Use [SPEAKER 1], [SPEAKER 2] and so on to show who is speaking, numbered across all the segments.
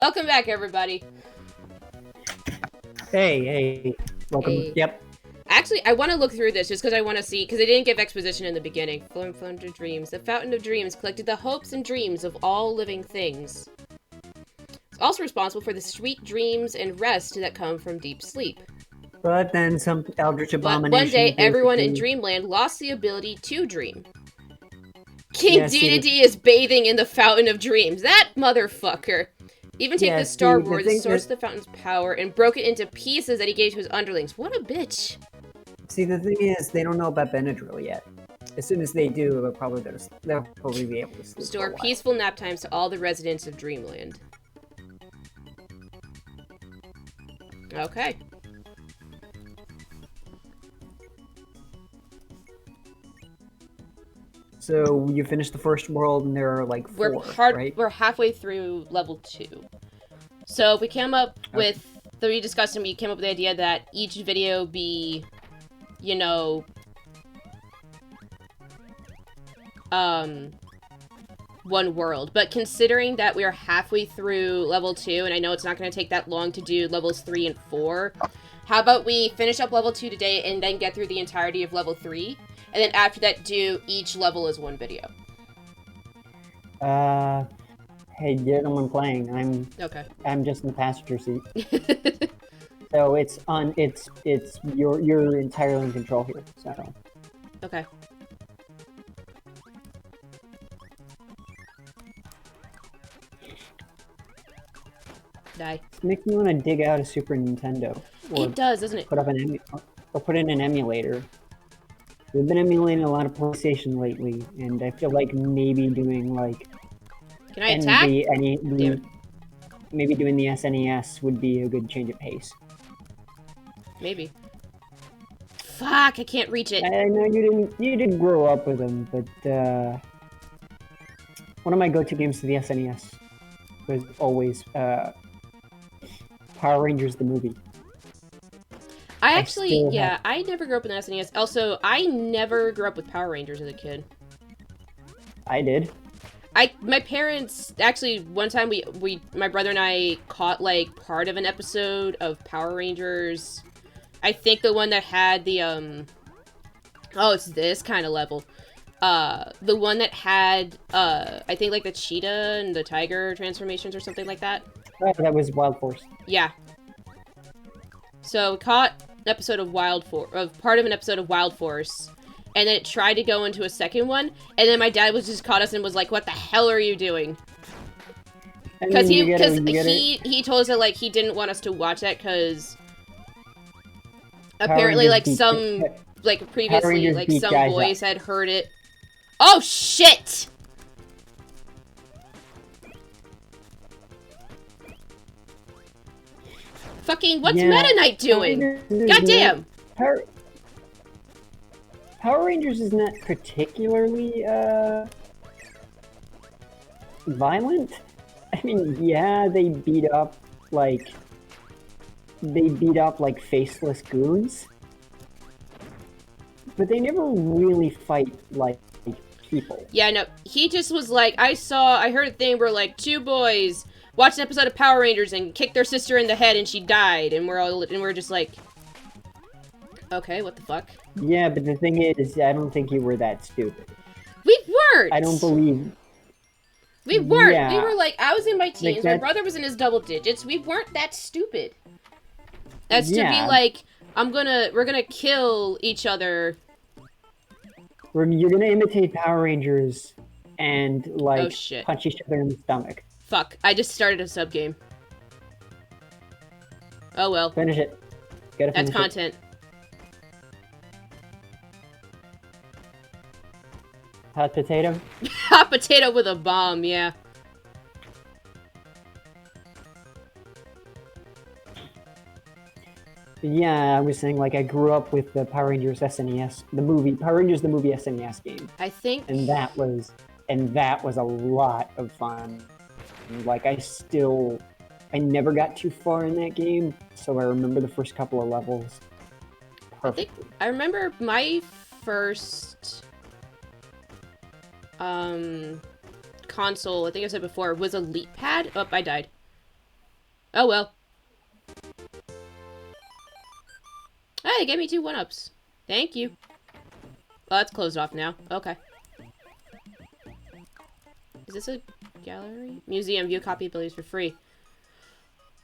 [SPEAKER 1] Welcome back, everybody.
[SPEAKER 2] Hey, welcome.
[SPEAKER 1] Hey.
[SPEAKER 2] Yep.
[SPEAKER 1] Actually, I want to look through this just because I want to see, because they didn't give exposition in the beginning. Fountain of Dreams. The Fountain of Dreams collected the hopes and dreams of all living things. It's also responsible for the sweet dreams and rest that come from deep sleep.
[SPEAKER 2] But then some eldritch
[SPEAKER 1] But one
[SPEAKER 2] abomination.
[SPEAKER 1] day, everyone in
[SPEAKER 2] basically-
[SPEAKER 1] Dreamland lost the ability to dream. King
[SPEAKER 2] Yeah, see,
[SPEAKER 1] Dedede is bathing in the Fountain of Dreams. That motherfucker. Even take
[SPEAKER 2] Yeah,
[SPEAKER 1] the Star
[SPEAKER 2] see, the
[SPEAKER 1] Roar, the
[SPEAKER 2] thing
[SPEAKER 1] source
[SPEAKER 2] that-
[SPEAKER 1] of the fountain's power, and broke it into pieces that he gave to his underlings. What a bitch.
[SPEAKER 2] See, the thing is, they don't know about Benadryl yet. As soon as they do, they'll probably be able to sleep.
[SPEAKER 1] Restore
[SPEAKER 2] for a while.
[SPEAKER 1] peaceful nap times to all the residents of Dreamland. Okay.
[SPEAKER 2] So you finish the first world, and there are like four, right?
[SPEAKER 1] We're halfway through level 2. So we came up with, we discussed and we came up with the idea that each video be, you know, one world. But considering that we are halfway through level 2, and I know it's not going to take that long to do levels 3 and 4, how about we finish up level 2 today and then get through the entirety of level 3? And then after that, do each level as one video.
[SPEAKER 2] Hey, get them playing.
[SPEAKER 1] Okay.
[SPEAKER 2] I'm just in the passenger seat. So you're entirely in control here. So
[SPEAKER 1] Okay. Die.
[SPEAKER 2] it makes me want to dig out a Super Nintendo.
[SPEAKER 1] It does, doesn't it?
[SPEAKER 2] Put in an emulator. We've been emulating a lot of PlayStation lately, and I feel like maybe doing like
[SPEAKER 1] Can I attack? Damn it.
[SPEAKER 2] Maybe doing the SNES would be a good change of pace.
[SPEAKER 1] Maybe. Fuck, I can't reach it.
[SPEAKER 2] I know you didn't grow up with them, but one of my go-to games to the SNES was always Power Rangers the movie.
[SPEAKER 1] I never grew up with an SNES. Also, I never grew up with Power Rangers as a kid.
[SPEAKER 2] I did.
[SPEAKER 1] My parents, actually, one time my brother and I caught, like, part of an episode of Power Rangers. I think the one that had the, oh, it's this kind of level. The one that had, I think, like, the cheetah and the tiger transformations or something like that.
[SPEAKER 2] Oh, that was Wild Force.
[SPEAKER 1] Yeah. So, we caught an episode of part of an episode of Wild Force. And then it tried to go into a second one, and then my dad just caught us and was like, "What the hell are you doing?" Because he told us that, like, he didn't want us to watch that because apparently, like, previously, like, some boys had heard it. Oh shit! Fucking what's Meta Knight doing? Goddamn!
[SPEAKER 2] Power Rangers is not particularly violent. I mean, yeah, they beat up like faceless goons, but they never really fight like people.
[SPEAKER 1] Yeah, no, he just was like, I heard a thing where, like, two boys watched an episode of Power Rangers and kicked their sister in the head and she died, and we're just like, okay, what the fuck?
[SPEAKER 2] Yeah, but the thing is, I don't think you were that stupid.
[SPEAKER 1] We weren't!
[SPEAKER 2] I don't believe...
[SPEAKER 1] We weren't!
[SPEAKER 2] Yeah.
[SPEAKER 1] We were like, I was in my teens,
[SPEAKER 2] Like
[SPEAKER 1] my brother was in his double digits, we weren't that stupid. As to be like, we're gonna kill each other.
[SPEAKER 2] You're gonna imitate Power Rangers and, like,
[SPEAKER 1] Oh, shit.
[SPEAKER 2] punch each other in the stomach.
[SPEAKER 1] Fuck, I just started a sub-game. Oh well.
[SPEAKER 2] Finish it. Gotta finish
[SPEAKER 1] That's content.
[SPEAKER 2] Hot potato?
[SPEAKER 1] Hot potato with a bomb, yeah.
[SPEAKER 2] Yeah, I was saying, like, I grew up with the Power Rangers SNES, Power Rangers the movie SNES game.
[SPEAKER 1] I think...
[SPEAKER 2] And that was a lot of fun. Like, I never got too far in that game, so I remember the first couple of levels perfectly.
[SPEAKER 1] I remember my first console, I think I said before, was a Leap Pad. Oh, I died. Oh well. Hey, they gave me 2 1-ups. Thank you. Well, that's closed off now. Okay. Is this a gallery? Museum. View copy abilities for free.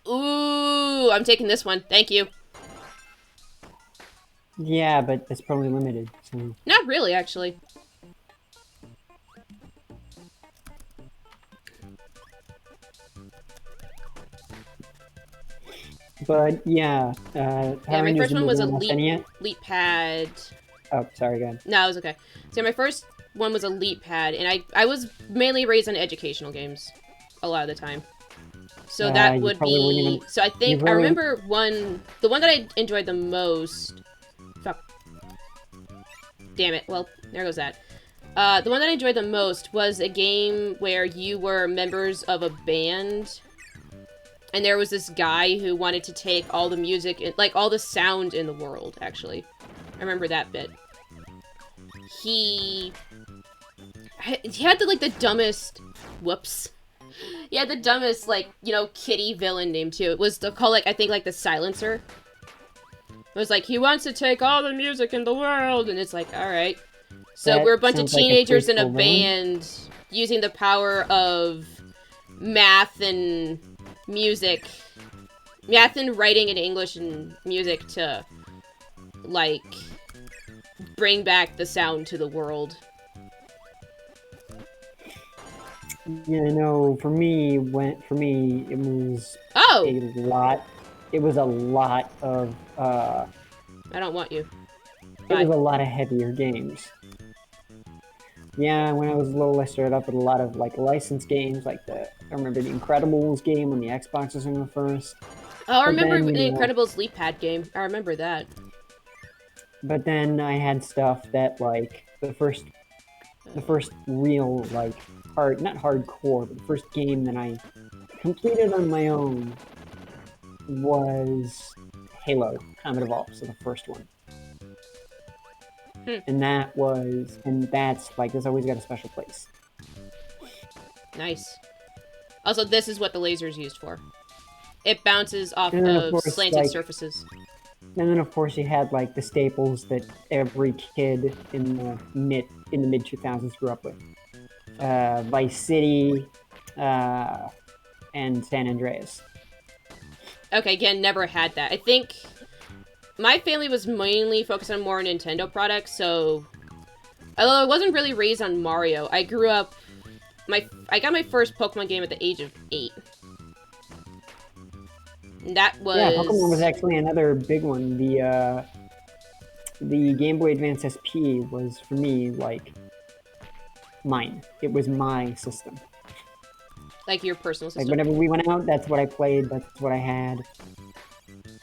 [SPEAKER 1] Ooh, I'm taking this one. Thank you.
[SPEAKER 2] Yeah, but it's probably limited. So.
[SPEAKER 1] Not really, actually.
[SPEAKER 2] But yeah,
[SPEAKER 1] Yeah,
[SPEAKER 2] Power
[SPEAKER 1] my
[SPEAKER 2] Rangers
[SPEAKER 1] first
[SPEAKER 2] the
[SPEAKER 1] one
[SPEAKER 2] movie
[SPEAKER 1] was a
[SPEAKER 2] almost any yet?
[SPEAKER 1] leap pad.
[SPEAKER 2] Oh, sorry, go ahead.
[SPEAKER 1] No, it was okay. So my first one was a leap pad, and I was mainly raised on educational games a lot of the time. So that
[SPEAKER 2] You
[SPEAKER 1] would
[SPEAKER 2] probably wouldn't
[SPEAKER 1] be...
[SPEAKER 2] even.
[SPEAKER 1] So I
[SPEAKER 2] You
[SPEAKER 1] think... I
[SPEAKER 2] probably.
[SPEAKER 1] remember the one that I enjoyed the most... Fuck. Damn it. Well, there goes that. The one that I enjoyed the most was a game where you were members of a band, and there was this guy who wanted to take all the music, like all the sound in the world, actually. I remember that bit. He had the dumbest... Whoops. He had the dumbest, like, you know, kitty villain name, too. It was called, like, I think, like, the Silencer. It was like, he wants to take all the music in the world, and it's like, alright. So
[SPEAKER 2] That
[SPEAKER 1] we're a bunch of
[SPEAKER 2] sounds like a
[SPEAKER 1] teenagers in a
[SPEAKER 2] pretty cool villain.
[SPEAKER 1] band using the power of math and music. Math and writing in English and music to, like, bring back the sound to the world.
[SPEAKER 2] Yeah, no. For me, it was
[SPEAKER 1] Oh!
[SPEAKER 2] a lot. It was a lot of.
[SPEAKER 1] I don't want you.
[SPEAKER 2] It
[SPEAKER 1] Bye.
[SPEAKER 2] was a lot of heavier games. Yeah, when I was little, I started up with a lot of like licensed games, like I remember the Incredibles game on the Xbox was one of the first.
[SPEAKER 1] Oh, I
[SPEAKER 2] But
[SPEAKER 1] remember
[SPEAKER 2] then,
[SPEAKER 1] the Incredibles leap pad game. I remember that.
[SPEAKER 2] but then I had stuff that like the first real like not hardcore, but the first game that I completed on my own was Halo Combat Evolved, so the first one. And that's like, it's always got a special place.
[SPEAKER 1] Nice. Also, this is what the laser's used for. It bounces off
[SPEAKER 2] And then, of
[SPEAKER 1] of
[SPEAKER 2] course,
[SPEAKER 1] slanted surfaces.
[SPEAKER 2] And then, of course, you had like the staples that every kid in the mid 2000s grew up with: Vice City, and San Andreas.
[SPEAKER 1] Okay, again, never had that. I think my family was mainly focused on more Nintendo products, so although I wasn't really raised on Mario, I grew up... I got my first Pokemon game at the age of 8. And that was...
[SPEAKER 2] Yeah, Pokemon was actually another big one. The Game Boy Advance SP was, for me, like, mine. It was my system.
[SPEAKER 1] Like your personal system?
[SPEAKER 2] Like, whenever we went out, that's what I played, that's what I had.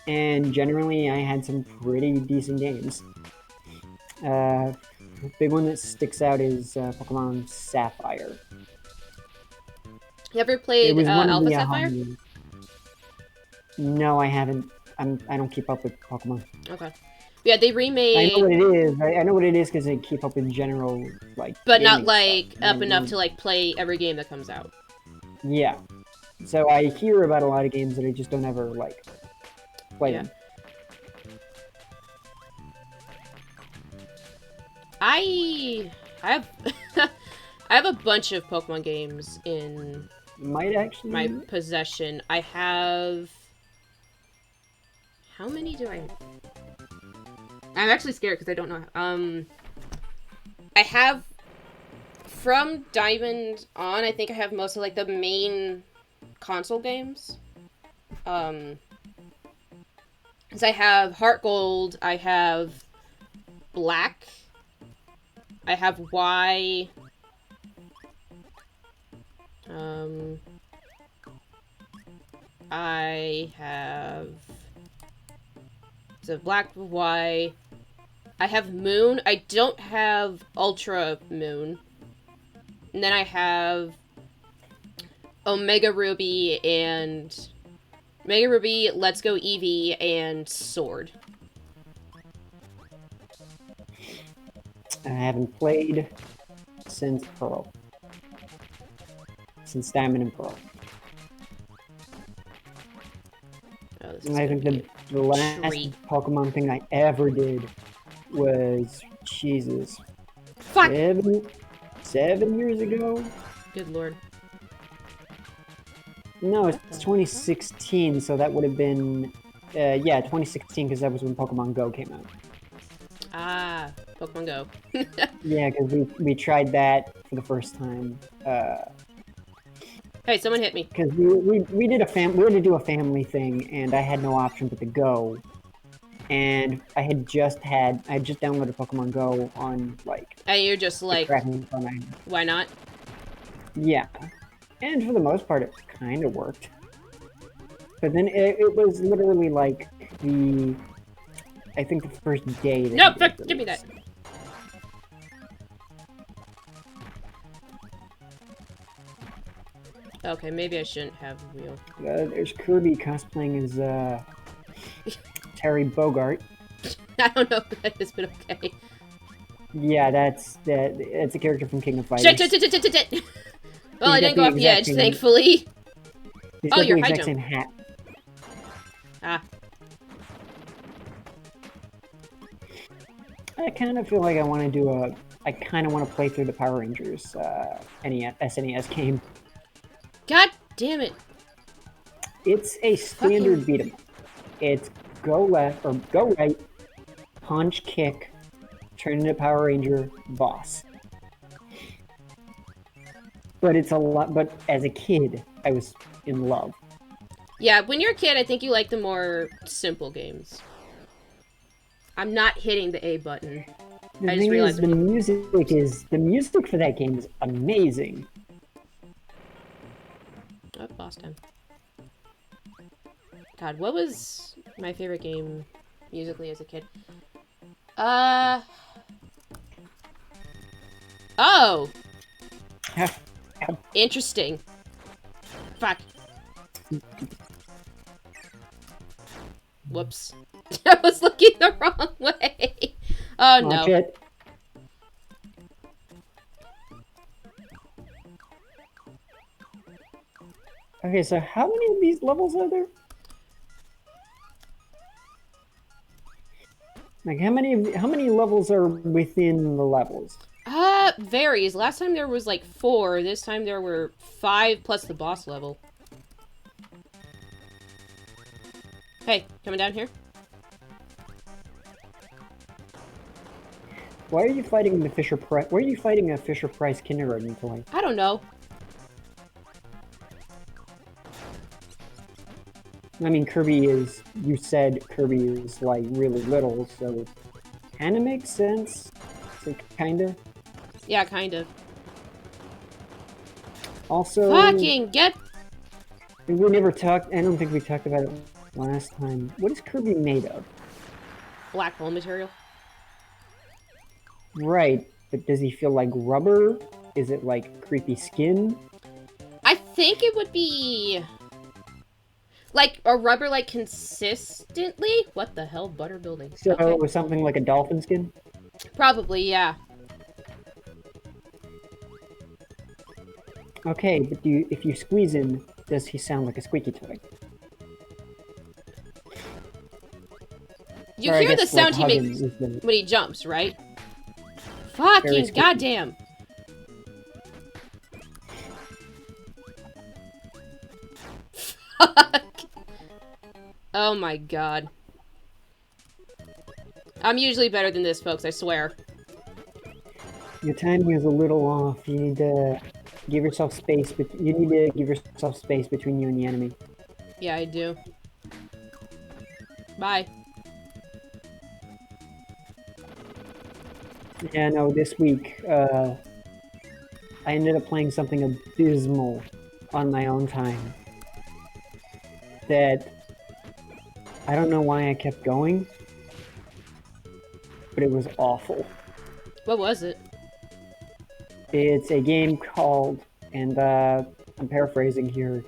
[SPEAKER 2] And generally, I had some pretty decent games. The big one that sticks out is Pokemon Sapphire.
[SPEAKER 1] You ever played Alpha
[SPEAKER 2] the,
[SPEAKER 1] Sapphire?
[SPEAKER 2] No, I haven't. I don't keep up with Pokemon.
[SPEAKER 1] Okay. Yeah, they remade...
[SPEAKER 2] I know what it is. I know what it is because I keep up with general, like,
[SPEAKER 1] but not,
[SPEAKER 2] like,
[SPEAKER 1] stuff. Up enough to, like, play every game that comes out.
[SPEAKER 2] Yeah. So I hear about a lot of games that I just don't ever, like, play them.
[SPEAKER 1] I have... I have a bunch of Pokemon games in... my possession. I have... How many do I have? I'm actually scared because I don't know. I have... From Diamond on, I think I have most of, like, the main console games. Because I have Heart Gold, I have Black, I have Y... I have... So Black, Y... I have Moon. I don't have Ultra Moon. And then I have Omega Ruby and... Mega Ruby, Let's Go Eevee, and Sword.
[SPEAKER 2] I haven't played since Pearl. Since Diamond and Pearl.
[SPEAKER 1] this
[SPEAKER 2] And
[SPEAKER 1] is
[SPEAKER 2] I
[SPEAKER 1] gonna
[SPEAKER 2] think
[SPEAKER 1] be
[SPEAKER 2] the last
[SPEAKER 1] treat.
[SPEAKER 2] Pokemon thing I ever did was, Jesus,
[SPEAKER 1] Fuck!
[SPEAKER 2] 7 years ago?
[SPEAKER 1] Good lord.
[SPEAKER 2] No, it's
[SPEAKER 1] What the
[SPEAKER 2] 2016, so that would have been, yeah, 2016, because that was when Pokemon Go came out.
[SPEAKER 1] Ah, Pokemon Go.
[SPEAKER 2] Yeah, because we tried that for the first time.
[SPEAKER 1] Hey, someone hit me.
[SPEAKER 2] Because we did we had to do a family thing, and I had no option but to go. And I had just downloaded Pokemon Go on like
[SPEAKER 1] And you're just
[SPEAKER 2] the
[SPEAKER 1] like,
[SPEAKER 2] tracking phone.
[SPEAKER 1] why not?
[SPEAKER 2] Yeah, and for the most part, it kind of worked. But then it was literally like I think the first day that
[SPEAKER 1] No,
[SPEAKER 2] it
[SPEAKER 1] fuck,
[SPEAKER 2] was
[SPEAKER 1] give me that.
[SPEAKER 2] released.
[SPEAKER 1] Okay, maybe I shouldn't have a wheel.
[SPEAKER 2] There's Kirby cosplaying as Terry Bogart.
[SPEAKER 1] I don't know if that is, but okay.
[SPEAKER 2] Yeah, that's a character from King of Fighters.
[SPEAKER 1] Shit! Well, I
[SPEAKER 2] He's
[SPEAKER 1] didn't
[SPEAKER 2] got
[SPEAKER 1] go
[SPEAKER 2] the
[SPEAKER 1] off the
[SPEAKER 2] exact
[SPEAKER 1] edge,
[SPEAKER 2] same-
[SPEAKER 1] thankfully.
[SPEAKER 2] He's
[SPEAKER 1] Oh,
[SPEAKER 2] got
[SPEAKER 1] your
[SPEAKER 2] the
[SPEAKER 1] high
[SPEAKER 2] exact
[SPEAKER 1] jump.
[SPEAKER 2] same hat.
[SPEAKER 1] Ah.
[SPEAKER 2] I kind of feel like I want to do I kind of want to play through the Power Rangers SNES game.
[SPEAKER 1] God damn it.
[SPEAKER 2] It's a standard beat 'em up. It's go left or go right, punch, kick, turn into Power Ranger, boss. But it's a lot. But as a kid, I was in love.
[SPEAKER 1] Yeah, when you're a kid, I think you like the more simple games. I'm not hitting the A button.
[SPEAKER 2] The
[SPEAKER 1] I just
[SPEAKER 2] thing is,
[SPEAKER 1] realized
[SPEAKER 2] the music for that game is amazing.
[SPEAKER 1] Oh, boss time. God, what was my favorite game musically as a kid? Oh! Interesting. Fuck. Whoops. I was looking the wrong way. Oh, no.
[SPEAKER 2] Watch it. Okay, so how many of these levels are there? Like how many levels are within the levels?
[SPEAKER 1] Varies. Last time there was like 4. This time there were 5 plus the boss level. Hey, coming down here?
[SPEAKER 2] Why are you fighting the Fisher Price? Why are you fighting a Fisher Price kindergarten toy?
[SPEAKER 1] I don't know.
[SPEAKER 2] I mean, Kirby is. You said Kirby is like really little, so it kind of makes sense. So kind of.
[SPEAKER 1] Yeah, kind of.
[SPEAKER 2] Also,
[SPEAKER 1] Fucking get...
[SPEAKER 2] we never talked. I don't think we talked about it last time. What is Kirby made of?
[SPEAKER 1] Black hole material.
[SPEAKER 2] Right, but does he feel like rubber? Is it like creepy skin?
[SPEAKER 1] I think it would be... like, a rubber, like, consistently? What the hell? Butter building.
[SPEAKER 2] So
[SPEAKER 1] Okay.
[SPEAKER 2] it was something like a dolphin skin?
[SPEAKER 1] Probably, yeah.
[SPEAKER 2] Okay, but if you squeeze him, does he sound like a squeaky toy?
[SPEAKER 1] You
[SPEAKER 2] Or I
[SPEAKER 1] hear the
[SPEAKER 2] guess, like,
[SPEAKER 1] sound he
[SPEAKER 2] hugging
[SPEAKER 1] makes
[SPEAKER 2] is the-
[SPEAKER 1] when he jumps, right?
[SPEAKER 2] Very
[SPEAKER 1] Fucking
[SPEAKER 2] squeaky.
[SPEAKER 1] goddamn. Fuck. Oh my god. I'm usually better than this, folks, I swear.
[SPEAKER 2] Your timing is a little off. You need to give yourself space, but you need to give yourself space between you and the enemy.
[SPEAKER 1] Yeah, I do. Bye.
[SPEAKER 2] Yeah, no, this week, I ended up playing something abysmal on my own time. That I don't know why I kept going, but it was awful.
[SPEAKER 1] What was it?
[SPEAKER 2] It's a game called, and I'm paraphrasing here,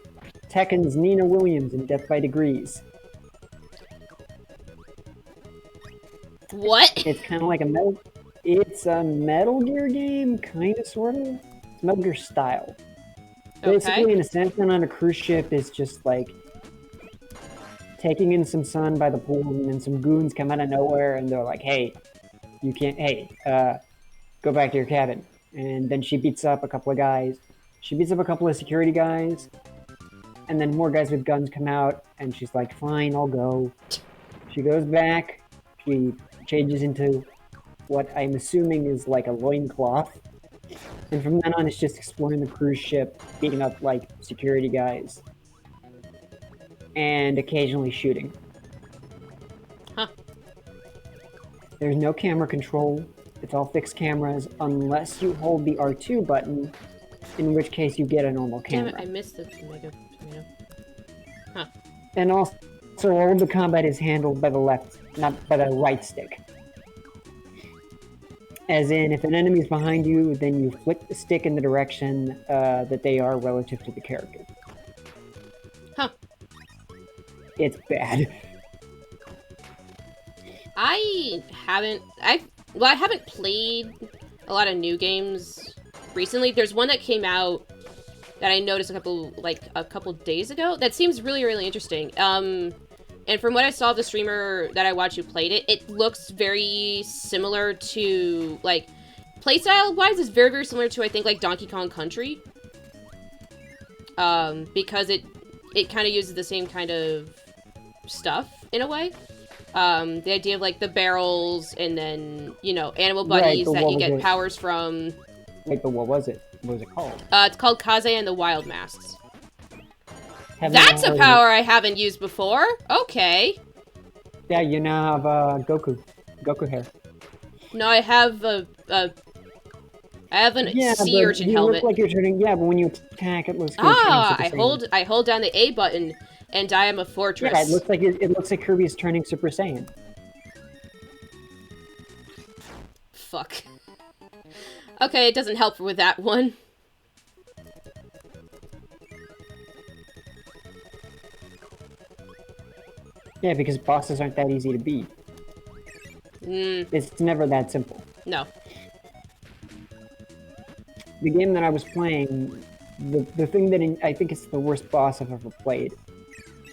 [SPEAKER 2] Tekken's Nina Williams in Death by Degrees.
[SPEAKER 1] What?
[SPEAKER 2] It's kind of like it's a Metal Gear game, kind of, sort of. It's Metal Gear style. Basically,
[SPEAKER 1] Okay.
[SPEAKER 2] in a sense, on a cruise ship is just like taking in some sun by the pool, and then some goons come out of nowhere, and they're like, "Hey, you can't. Hey, go back to your cabin." And then she beats up a couple of guys. She beats up a couple of security guys, and then more guys with guns come out, and she's like, "Fine, I'll go." She goes back. She changes into what I'm assuming is like a loincloth. And from then on, it's just exploring the cruise ship, beating up like security guys, and occasionally shooting.
[SPEAKER 1] Huh.
[SPEAKER 2] There's no camera control. It's all fixed cameras unless you hold the R2 button, in which case you get a normal camera.
[SPEAKER 1] Damn it, I missed the tomato. Huh.
[SPEAKER 2] And also, all of the combat is handled by the left, not by the right stick. As in, if an enemy's behind you, then you flick the stick in the direction that they are relative to the character.
[SPEAKER 1] Huh.
[SPEAKER 2] It's bad.
[SPEAKER 1] I haven't played a lot of new games recently. There's one that came out that I noticed a couple days ago that seems really, really interesting. And from what I saw of the streamer that I watched who played it, it looks very similar to, like, playstyle-wise, it's very, very similar to, I think, like, Donkey Kong Country. Because it kind of uses the same kind of stuff, in a way. The idea of, like, the barrels, and then, you know, animal buddies that you get powers from.
[SPEAKER 2] Wait, but what was it? What was it called?
[SPEAKER 1] It's called Kaze and the Wild Masks. That's a power I haven't used before. Okay.
[SPEAKER 2] Yeah, you now have Goku hair.
[SPEAKER 1] No, I have a sea urchin helmet.
[SPEAKER 2] Look like you're turning. Yeah, but when you attack, it looks.
[SPEAKER 1] I hold down the A button, and I am a fortress.
[SPEAKER 2] Yeah, it looks like Kirby is turning Super Saiyan.
[SPEAKER 1] Fuck. Okay, it doesn't help with that one.
[SPEAKER 2] Yeah, because bosses aren't that easy to beat. It's never that simple.
[SPEAKER 1] No.
[SPEAKER 2] The game that I was playing, the thing that I think is the worst boss I've ever played.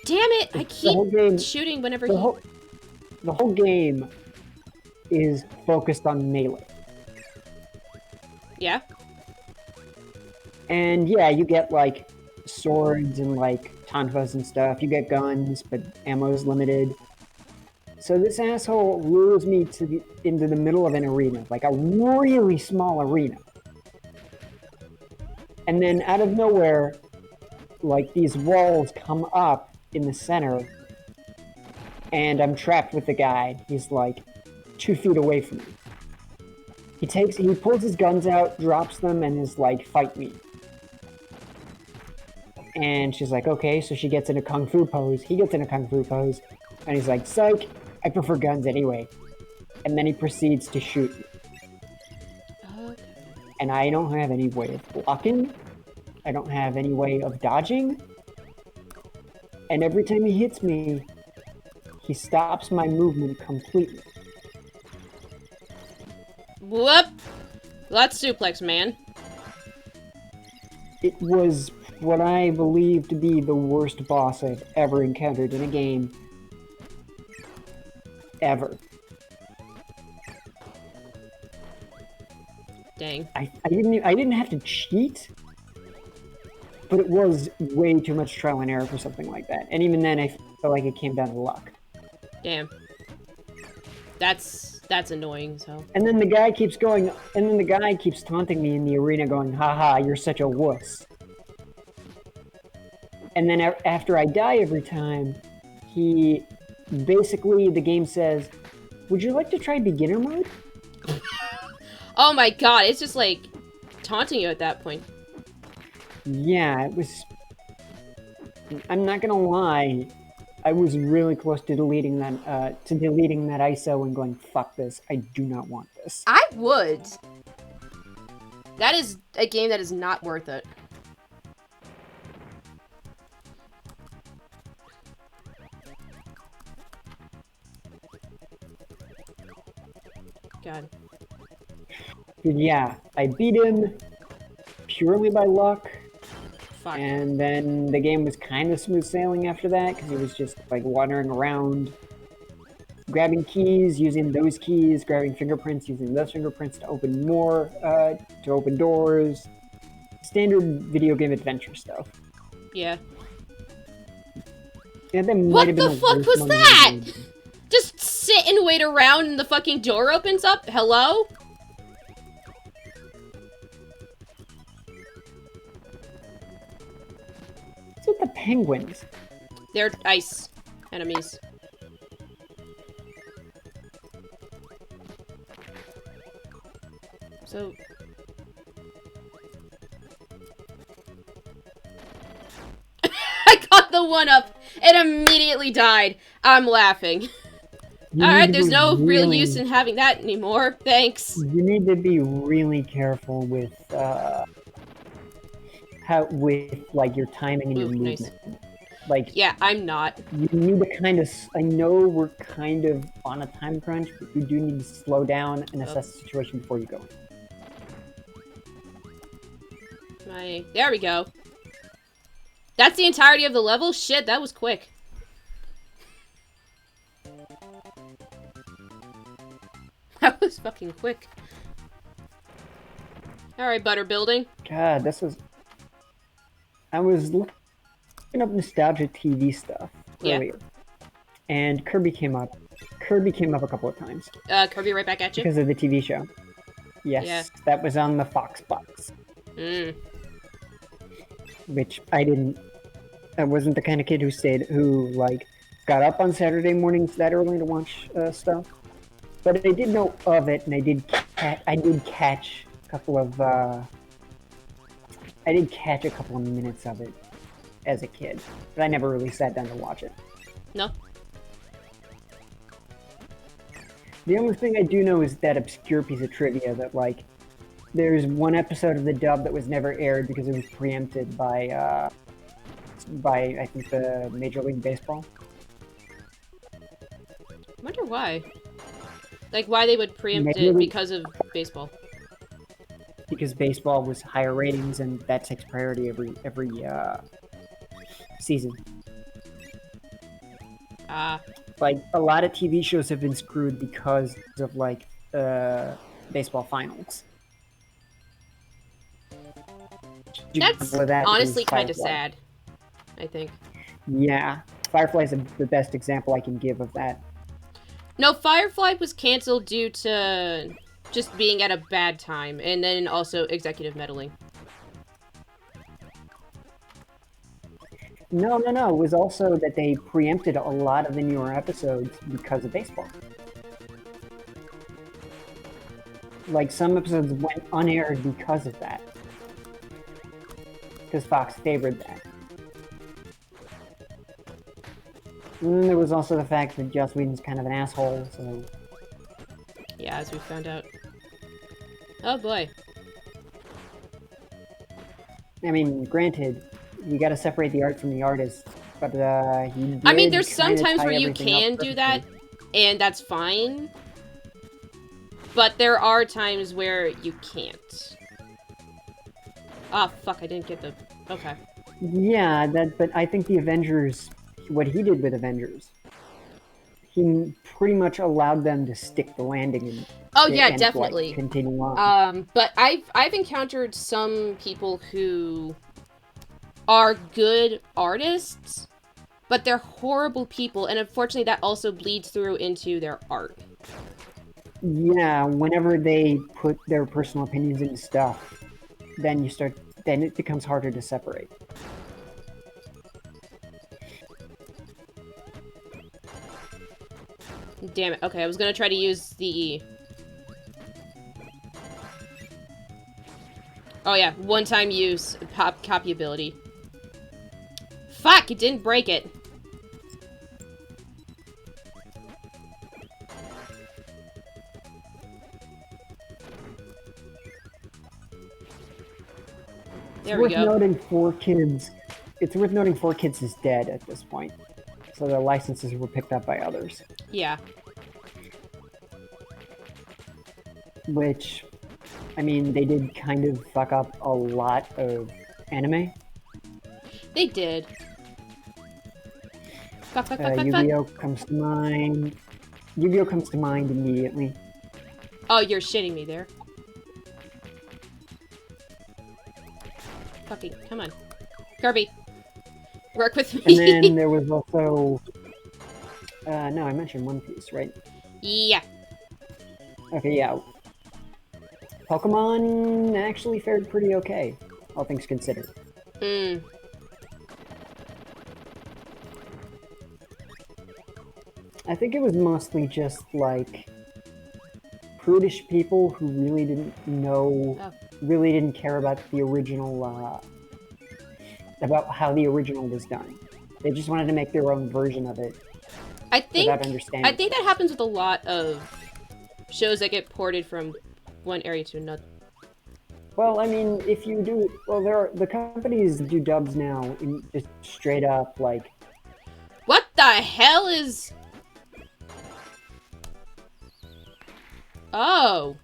[SPEAKER 1] Damn it! I keep shooting whenever
[SPEAKER 2] the whole game is focused on melee.
[SPEAKER 1] Yeah?
[SPEAKER 2] And yeah, you get, like, swords and, like, tonfas and stuff. You get guns, but ammo's limited. So this asshole lures me into the middle of an arena, like a really small arena. And then out of nowhere, like, these walls come up in the center, and I'm trapped with the guy. He's, like, 2 feet away from me. He pulls his guns out, drops them, and is like, "Fight me." And she's like, "Okay," so she gets in a kung fu pose. He gets in a kung fu pose, and he's like, "Psych, I prefer guns anyway." And then he proceeds to shoot me.
[SPEAKER 1] Okay.
[SPEAKER 2] And I don't have any way of blocking. I don't have any way of dodging. And every time he hits me, he stops my movement completely.
[SPEAKER 1] Whoop! That's suplex, man.
[SPEAKER 2] It was what I believe to be the worst boss I've ever encountered in a game. Ever.
[SPEAKER 1] Dang.
[SPEAKER 2] I didn't have to cheat, but it was way too much trial and error for something like that. And even then, I felt like it came down to luck.
[SPEAKER 1] Damn. That's annoying, so.
[SPEAKER 2] And then the guy keeps going, and then the guy keeps taunting me in the arena going, "Haha, you're such a wuss." And then after I die every time, the game says, "Would you like to try beginner mode?"
[SPEAKER 1] Oh my god, it's just like taunting you at that point.
[SPEAKER 2] Yeah, it was. I'm not gonna lie, I was really close to deleting that ISO and going, "Fuck this! I do not want this."
[SPEAKER 1] I would. That is a game that is not worth it. God.
[SPEAKER 2] But yeah, I beat him purely by luck,
[SPEAKER 1] fuck.
[SPEAKER 2] And then the game was kind of smooth sailing after that, because it was just like wandering around, grabbing keys, using those keys, grabbing fingerprints, using those fingerprints to open more, to open doors. Standard video game adventure stuff.
[SPEAKER 1] Yeah.
[SPEAKER 2] And that might
[SPEAKER 1] What
[SPEAKER 2] have been
[SPEAKER 1] the fuck
[SPEAKER 2] worst
[SPEAKER 1] was
[SPEAKER 2] one
[SPEAKER 1] that?
[SPEAKER 2] in the game.
[SPEAKER 1] Just sit and wait around and the fucking door opens up? Hello?
[SPEAKER 2] What's with the penguins?
[SPEAKER 1] They're ice enemies. So... I got the one up and immediately died. I'm laughing. Alright, there's no real use in having that anymore. Thanks.
[SPEAKER 2] You need to be really careful with like your timing and your movement.
[SPEAKER 1] Nice.
[SPEAKER 2] Like,
[SPEAKER 1] yeah, I'm not.
[SPEAKER 2] You need to kind of. I know we're kind of on a time crunch, but you do need to slow down and assess the situation before you go in.
[SPEAKER 1] There we go. That's the entirety of the level? Shit, that was quick. That was fucking quick. Alright, butter building.
[SPEAKER 2] God, this was... I was looking up nostalgia TV stuff earlier. And Kirby came up. Kirby came up a couple of times.
[SPEAKER 1] Kirby right back at you?
[SPEAKER 2] Because of the TV show. Yes,
[SPEAKER 1] Yeah.
[SPEAKER 2] That was on the Fox box.
[SPEAKER 1] Mm.
[SPEAKER 2] Which I didn't... I wasn't the kind of kid who like, got up on Saturday mornings that early to watch stuff. But I did know of it, and I did catch a couple of... I did catch a couple of minutes of it as a kid, but I never really sat down to watch it.
[SPEAKER 1] No?
[SPEAKER 2] The only thing I do know is that obscure piece of trivia that, like, there's one episode of the dub that was never aired because it was preempted by I think, the Major League Baseball.
[SPEAKER 1] I wonder why. Like, why they would preempt it because of baseball.
[SPEAKER 2] Because baseball was higher ratings, and that takes priority every season. Like, a lot of TV shows have been screwed because of, like, baseball finals.
[SPEAKER 1] That's honestly kind of sad, I think.
[SPEAKER 2] Yeah. Firefly's the best example I can give of that.
[SPEAKER 1] No, Firefly was canceled due to just being at a bad time, and then also executive meddling.
[SPEAKER 2] No. It was also that they preempted a lot of the newer episodes because of baseball. Like, some episodes went unaired because of that. Because Fox favored that. And then there was also the fact that Joss Whedon's kind of an asshole, so...
[SPEAKER 1] Yeah, as we found out. Oh boy.
[SPEAKER 2] I mean, granted, you gotta separate the art from the artist, but he
[SPEAKER 1] I mean, there's some times where you can do that, and that's fine. But there are times where you can't. Ah, fuck, I didn't get the... Okay.
[SPEAKER 2] Yeah, but I think the Avengers... What he did with Avengers, he pretty much allowed them to stick the landing and...
[SPEAKER 1] Oh yeah,
[SPEAKER 2] and,
[SPEAKER 1] definitely.
[SPEAKER 2] Like, continue on.
[SPEAKER 1] But I've encountered some people who are good artists, but they're horrible people, and unfortunately that also bleeds through into their art.
[SPEAKER 2] Yeah, whenever they put their personal opinions into stuff, then it becomes harder to separate.
[SPEAKER 1] Damn it. Okay, I was gonna try to use the... Oh yeah, one-time use, copy ability. Fuck, it didn't break it. There we go.
[SPEAKER 2] It's worth noting 4Kids is dead at this point. So the licenses were picked up by others.
[SPEAKER 1] Yeah.
[SPEAKER 2] Which, I mean, they did kind of fuck up a lot of anime.
[SPEAKER 1] They did. Fuck, fuck, fuck, fuck, fuck.
[SPEAKER 2] Yu-Gi-Oh comes to mind. Yu-Gi-Oh comes to mind immediately.
[SPEAKER 1] Oh, you're shitting me there. Fucking, come on. Kirby. Work with me.
[SPEAKER 2] And then there was also... no, I mentioned One Piece, right?
[SPEAKER 1] Yeah.
[SPEAKER 2] Okay, yeah. Pokemon actually fared pretty okay, all things considered.
[SPEAKER 1] Hmm.
[SPEAKER 2] I think it was mostly just, like, prudish people who really didn't know, really didn't care about the original, about how the original was done. They just wanted to make their own version of it without understanding.
[SPEAKER 1] I think that happens with a lot of shows that get ported from one area to another.
[SPEAKER 2] Well, I mean, if you do, well, the companies do dubs now, in just straight up, like...
[SPEAKER 1] What the hell is... Oh.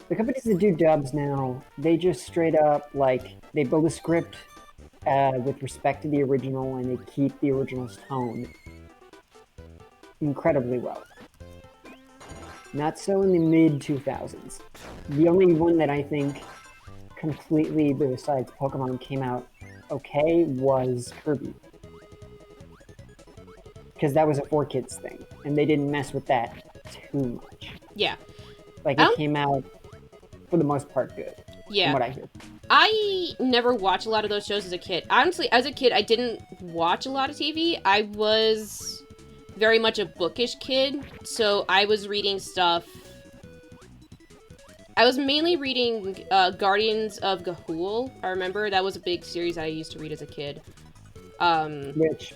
[SPEAKER 2] The companies that do dubs now, they just straight up, like, they build a script with respect to the original, and they keep the original's tone incredibly well. Not so in the mid-2000s. The only one that I think completely, besides Pokemon, came out okay was Kirby. Because that was a 4Kids thing, and they didn't mess with that too much.
[SPEAKER 1] Yeah.
[SPEAKER 2] Like, it came out, for the most part, good.
[SPEAKER 1] Yeah.
[SPEAKER 2] From what I hear.
[SPEAKER 1] I never watched a lot of those shows as a kid. Honestly, as a kid, I didn't watch a lot of TV. I was very much a bookish kid, so I was reading stuff. I was mainly reading Guardians of Gahul. I remember that was a big series that I used to read as a kid.
[SPEAKER 2] Which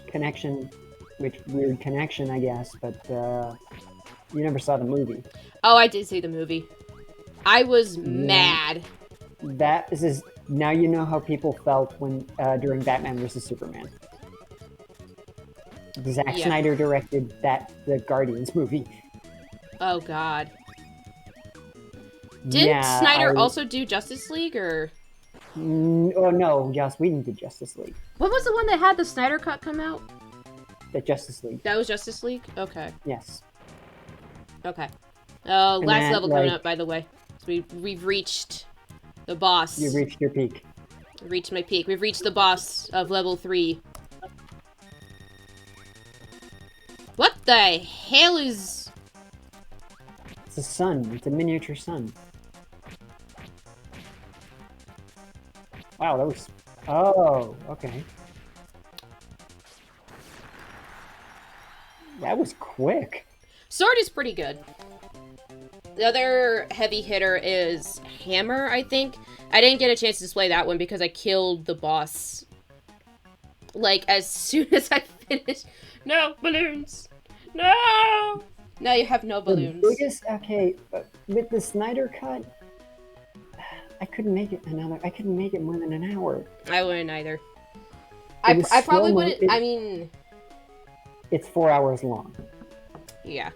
[SPEAKER 2] weird connection, I guess, but you never saw the movie.
[SPEAKER 1] Oh, I did see the movie. I was mad.
[SPEAKER 2] That is now you know how people felt when during Batman vs Superman. Zack Snyder directed the Guardians movie.
[SPEAKER 1] Oh God. Didn't Snyder also do Justice League, or?
[SPEAKER 2] Oh no, Joss Whedon did Justice League.
[SPEAKER 1] What was the one that had the Snyder Cut come out?
[SPEAKER 2] The Justice League.
[SPEAKER 1] That was Justice League? Okay.
[SPEAKER 2] Yes.
[SPEAKER 1] Okay. Oh, last level coming up, by the way. So we've reached the boss.
[SPEAKER 2] You reached your peak.
[SPEAKER 1] Reached my peak. We've reached the boss of level 3. What the hell is...
[SPEAKER 2] It's a sun. It's a miniature sun. Wow, that was... Oh, okay. That was quick.
[SPEAKER 1] Sword is pretty good. The other heavy hitter is Hammer, I think. I didn't get a chance to display that one because I killed the boss. Like, as soon as I finished... No balloons! No! Now you have no balloons.
[SPEAKER 2] The biggest... Okay, with the Snyder Cut, I couldn't make it I couldn't make it more than an hour.
[SPEAKER 1] I wouldn't either. I probably wouldn't... I mean...
[SPEAKER 2] It's 4 hours long.
[SPEAKER 1] Yeah.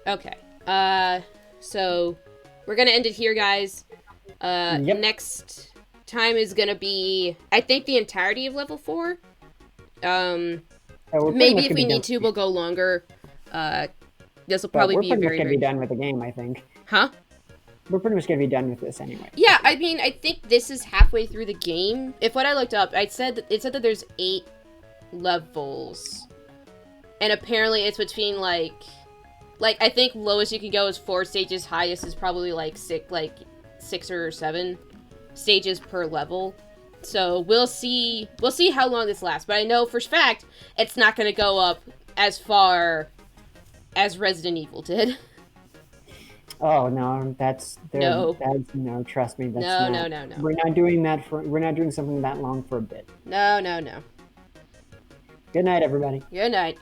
[SPEAKER 1] Okay. So we're gonna end it here, guys. Next time is gonna be, I think, the entirety of level 4. Maybe if we need to, we'll go longer. This will probably be
[SPEAKER 2] we're pretty much gonna be done with the game, I think.
[SPEAKER 1] Huh?
[SPEAKER 2] We're pretty much gonna be done with this anyway.
[SPEAKER 1] Yeah, I mean, I think this is halfway through the game. If what I looked up, it said that there's 8 levels. And apparently it's between, like, I think lowest you can go is 4 stages, highest is probably, like 6 or 7 stages per level. So we'll see how long this lasts. But I know for a fact it's not going to go up as far as Resident Evil did.
[SPEAKER 2] Oh, no, no, trust me, that's
[SPEAKER 1] no.
[SPEAKER 2] We're not doing something that long for a bit.
[SPEAKER 1] No.
[SPEAKER 2] Good night, everybody.
[SPEAKER 1] Good night.